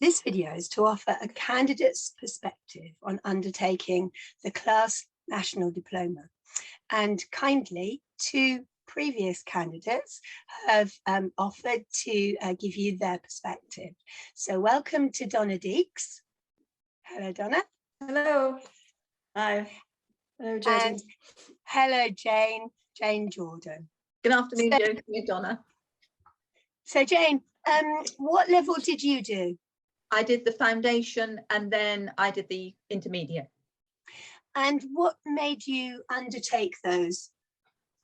This video is to offer a candidate's perspective on undertaking the CLAS National Diploma, and kindly two previous candidates have offered to give you their perspective. So welcome to Donna Deeks. Hello, Donna. Hello. Hi. Hello, Jodie. And hello, Jane Jordan. Good afternoon, Jodie and Donna. So Jane, what level did you do? I did the foundation and then I did the intermediate. And what made you undertake those?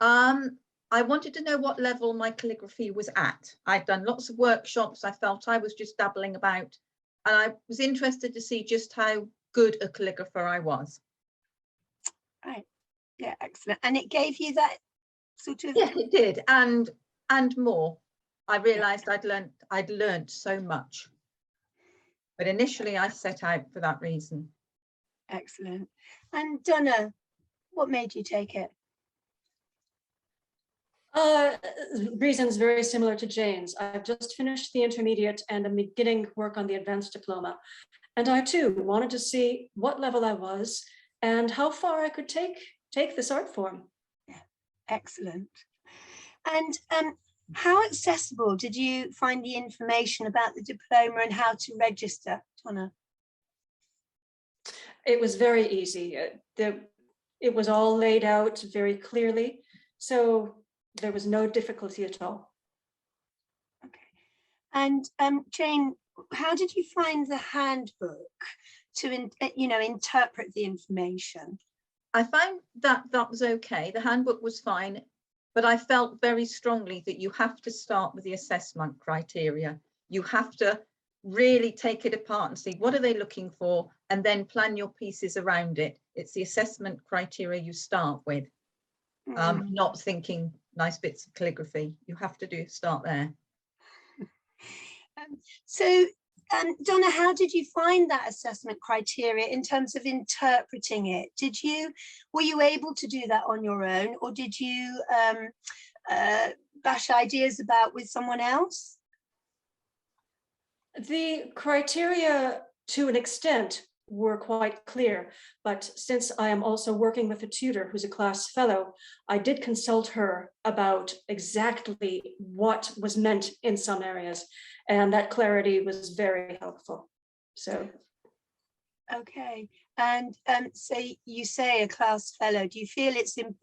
I wanted to know what level my calligraphy was at. I'd done lots of workshops. I felt I was just dabbling about, and I was interested to see just how good a calligrapher I was. Right. Yeah, excellent. And it gave you that sort of... Yeah, it did, and more. I realized I'd learned so much. But initially I set out for that reason. Excellent. And Donna, what made you take it? Reasons very similar to Jane's. I've just finished the intermediate and I'm beginning work on the advanced diploma. And I too wanted to see what level I was and how far I could take this art form. Yeah, excellent. And how accessible did you find the information about the diploma and how to register, Donna? It was very easy. It was all laid out very clearly, so there was no difficulty at all. Okay. And Jane, how did you find the handbook to interpret the information? I found that was okay. The handbook was fine, but I felt very strongly that you have to start with the assessment criteria. You have to really take it apart and see what are they looking for, and then plan your pieces around it. It's the assessment criteria you start with, not thinking nice bits of calligraphy. You have to start there. Donna, how did you find that assessment criteria in terms of interpreting it? Were you able to do that on your own, or did you bash ideas about with someone else? The criteria, to an extent, were quite clear, but since I am also working with a tutor who's a CLAS fellow, I did consult her about exactly what was meant in some areas, and that clarity was very helpful. So, okay. And so you say a CLAS fellow. Do you feel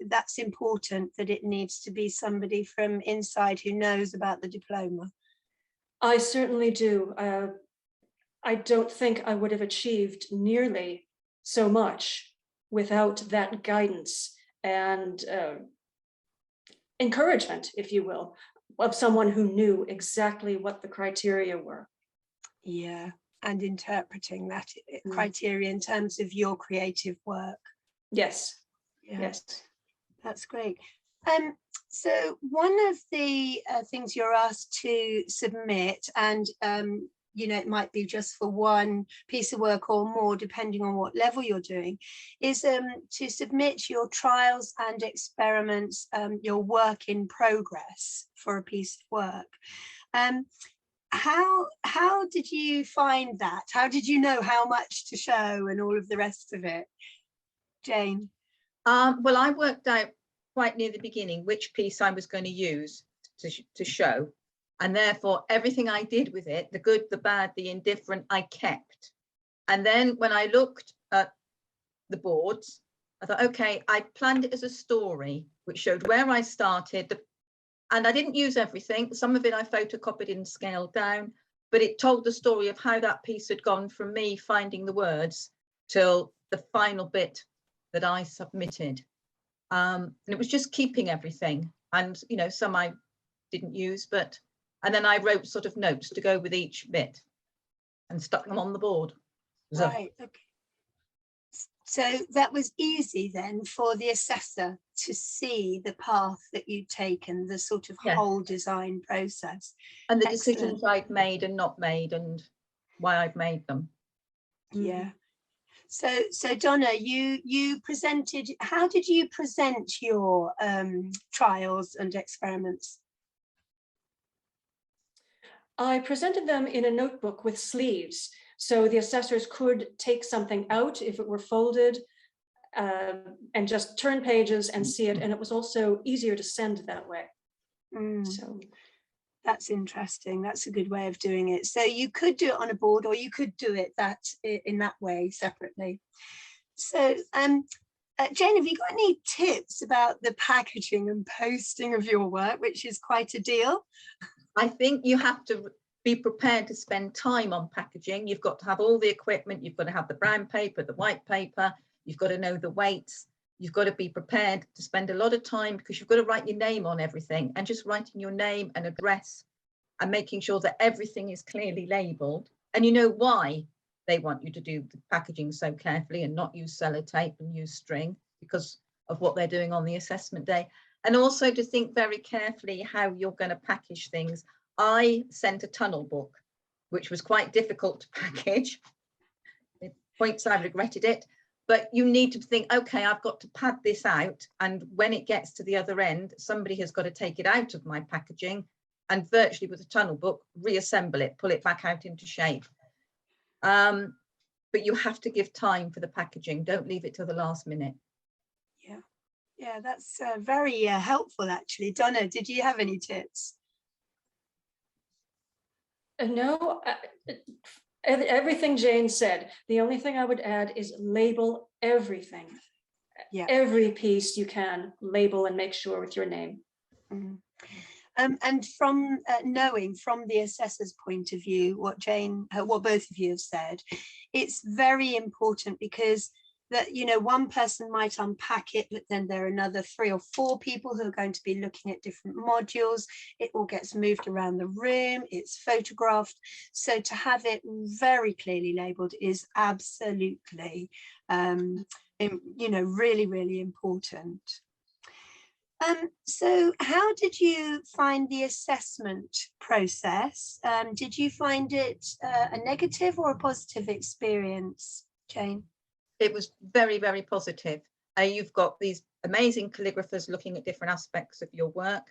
that's important, that it needs to be somebody from inside who knows about the diploma? I certainly do. I don't think I would have achieved nearly so much without that guidance and encouragement, if you will, of someone who knew exactly what the criteria were. Yeah, and interpreting that criteria in terms of your creative work. Yes. Yeah. Yes. That's great. So one of the things you're asked to submit, and it might be just for one piece of work or more, depending on what level you're doing, is to submit your trials and experiments, your work in progress for a piece of work. How did you find that? How did you know how much to show and all of the rest of it, Jane? Well, I worked out quite near the beginning which piece I was going to use to show, and therefore everything I did with it, the good, the bad, the indifferent, I kept. And then when I looked at the boards, I thought, okay, I planned it as a story which showed where I started, and I didn't use everything. Some of it I photocopied and scaled down, but it told the story of how that piece had gone from me finding the words till the final bit that I submitted. And it was just keeping everything, and some I didn't use, and then I wrote sort of notes to go with each bit and stuck them on the board. Right, okay. So that was easy then for the assessor to see the path that you'd taken, the sort of whole design process. And the decisions I'd made and not made, and why I'd made them. Yeah. So Donna, you presented, how did you present your trials and experiments? I presented them in a notebook with sleeves, so the assessors could take something out if it were folded, and just turn pages and see it. And it was also easier to send that way. So that's interesting. That's a good way of doing it. So you could do it on a board, or you could do it in that way separately. So Jane, have you got any tips about the packaging and posting of your work, which is quite a deal? I think you have to be prepared to spend time on packaging. You've got to have all the equipment. You've got to have the brown paper, the white paper. You've got to know the weights. You've got to be prepared to spend a lot of time, because you've got to write your name on everything, and just writing your name and address and making sure that everything is clearly labeled. And you know why they want you to do the packaging so carefully and not use sellotape and use string, because of what they're doing on the assessment day. And also to think very carefully how you're going to package things. I sent a tunnel book, which was quite difficult to package. At points I regretted it, but you need to think, okay, I've got to pad this out, and when it gets to the other end, somebody has got to take it out of my packaging and virtually with a tunnel book, reassemble it, pull it back out into shape. But you have to give time for the packaging. Don't leave it till the last minute. Yeah, that's very helpful, actually. Donna, did you have any tips? No, everything Jane said. The only thing I would add is label everything. Yeah. Every piece you can label and make sure with your name. And from knowing from the assessor's point of view, what both of you have said, it's very important, because that, you know, one person might unpack it, but then there are another 3 or 4 people who are going to be looking at different modules. It all gets moved around the room, it's photographed. So to have it very clearly labeled is absolutely, you know, really, really important. So how did you find the assessment process? Did you find it a negative or a positive experience, Jane? It was very, very positive. You've got these amazing calligraphers looking at different aspects of your work.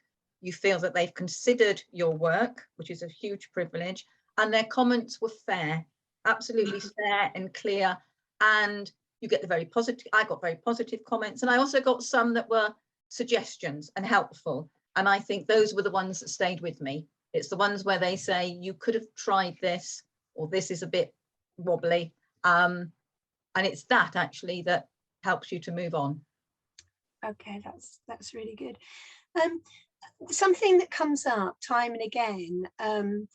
You feel that they've considered your work, which is a huge privilege, and their comments were fair, absolutely fair and clear. And you get the very positive, I got very positive comments, and I also got some that were suggestions and helpful. And I think those were the ones that stayed with me. It's the ones where they say, you could have tried this, or this is a bit wobbly. And it's that actually that helps you to move on. Okay, that's really good. Something that comes up time and again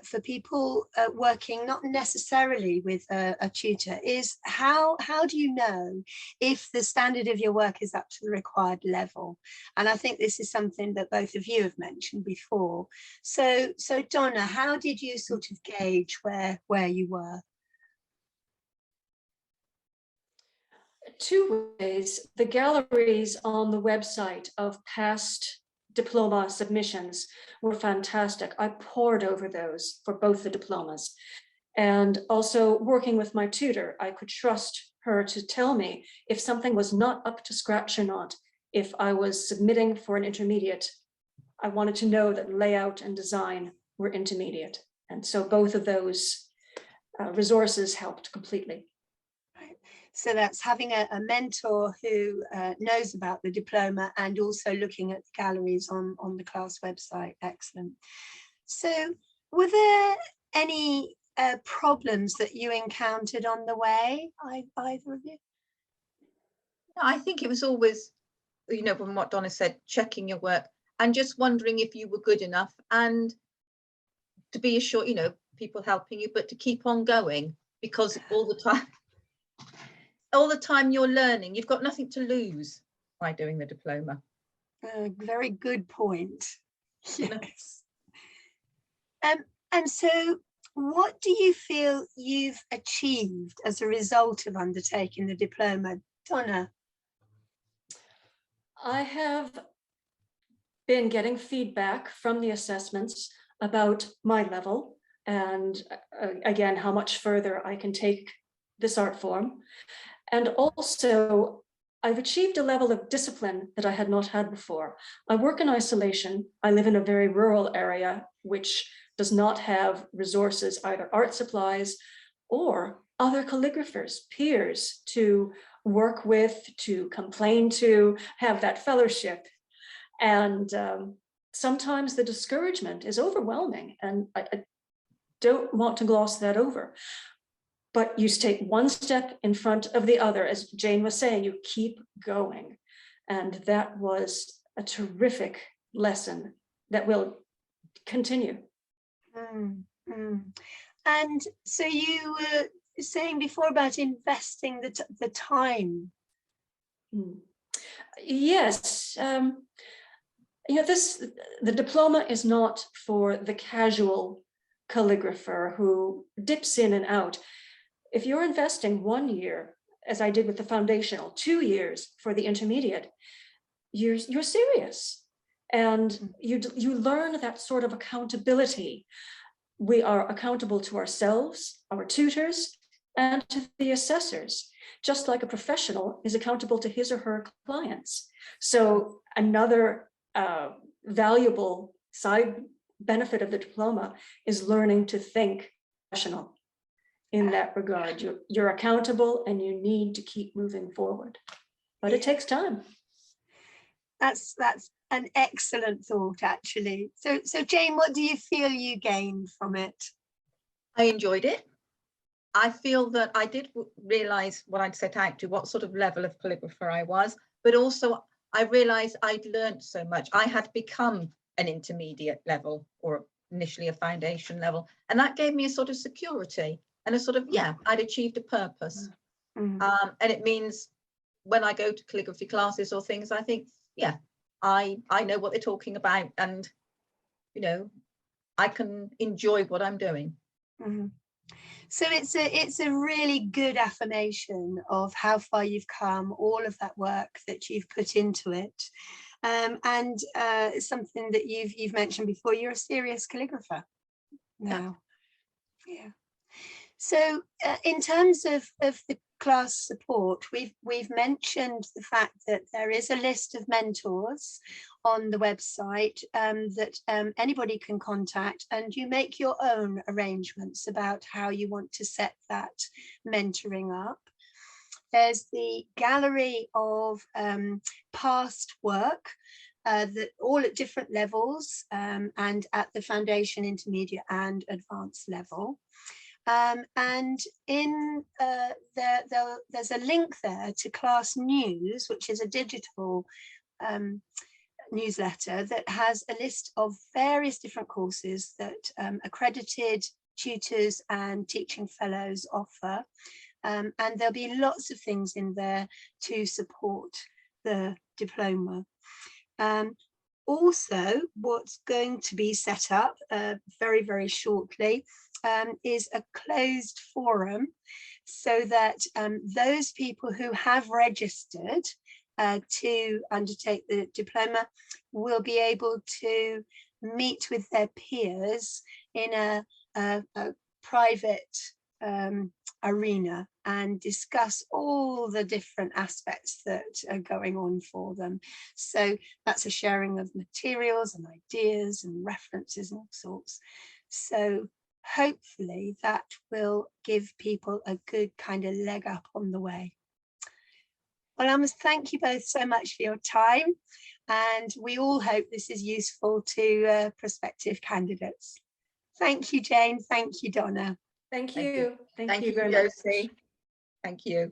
for people working not necessarily with a tutor is how do you know if the standard of your work is up to the required level? And I think this is something that both of you have mentioned before. So Donna, how did you sort of gauge where you were? 2 ways. The galleries on the website of past diploma submissions were fantastic. I pored over those for both the diplomas. And also working with my tutor, I could trust her to tell me if something was not up to scratch or not. If I was submitting for an intermediate, I wanted to know that layout and design were intermediate. And so both of those resources helped completely. So that's having a mentor who knows about the diploma and also looking at the galleries on the CLAS website. Excellent. So were there any problems that you encountered on the way, either of you? I think it was always, you know, from what Donna said, checking your work and just wondering if you were good enough, and to be assured, you know, people helping you, but to keep on going, because all the time you're learning, you've got nothing to lose by doing the diploma. Very good point. Yes. And so what do you feel you've achieved as a result of undertaking the diploma, Donna? I have been getting feedback from the assessments about my level and again, how much further I can take this art form. And also, I've achieved a level of discipline that I had not had before. I work in isolation. I live in a very rural area, which does not have resources, either art supplies or other calligraphers, peers to work with, to complain to, have that fellowship. And sometimes the discouragement is overwhelming, and I don't want to gloss that over. But you take one step in front of the other, as Jane was saying, you keep going. And that was a terrific lesson that will continue. And so you were saying before about investing the time. Yes, you know, the diploma is not for the casual calligrapher who dips in and out. If you're investing 1 year, as I did with the foundational, 2 years for the intermediate, you're serious, and you learn that sort of accountability. We are accountable to ourselves, our tutors, and to the assessors, just like a professional is accountable to his or her clients. So another valuable side benefit of the diploma is learning to think professional in that regard. You're accountable and you need to keep moving forward, but it takes time. That's an excellent thought, actually. So Jane, what do you feel you gained from it? I enjoyed it. I feel that I did realize what I'd set out to, what sort of level of calligrapher I was, but also I realized I'd learned so much. I had become an intermediate level, or initially a foundation level, and that gave me a sort of security and a sort of, yeah, I'd achieved a purpose. And it means when I go to calligraphy classes or things, I think, yeah, I know what they're talking about, and you know, I can enjoy what I'm doing. So it's a really good affirmation of how far you've come, all of that work that you've put into it, and something that you've mentioned before. You're a serious calligrapher now. Yeah. So in terms of the class support, we've mentioned the fact that there is a list of mentors on the website that anybody can contact, and you make your own arrangements about how you want to set that mentoring up. There's the gallery of past work that all at different levels and at the foundation, intermediate and advanced level. And in there's a link there to CLAS News, which is a digital newsletter that has a list of various different courses that accredited tutors and teaching fellows offer. And there'll be lots of things in there to support the diploma. Also, what's going to be set up very, very shortly is a closed forum, so that those people who have registered to undertake the diploma will be able to meet with their peers in a private arena and discuss all the different aspects that are going on for them. So that's a sharing of materials and ideas and references and all sorts. So hopefully that will give people a good kind of leg up on the way. Well, I must thank you both so much for your time, and we all hope this is useful to prospective candidates. Thank you, Jane. Thank you, Donna. Thank you. Thank you very much. Josie. Thank you.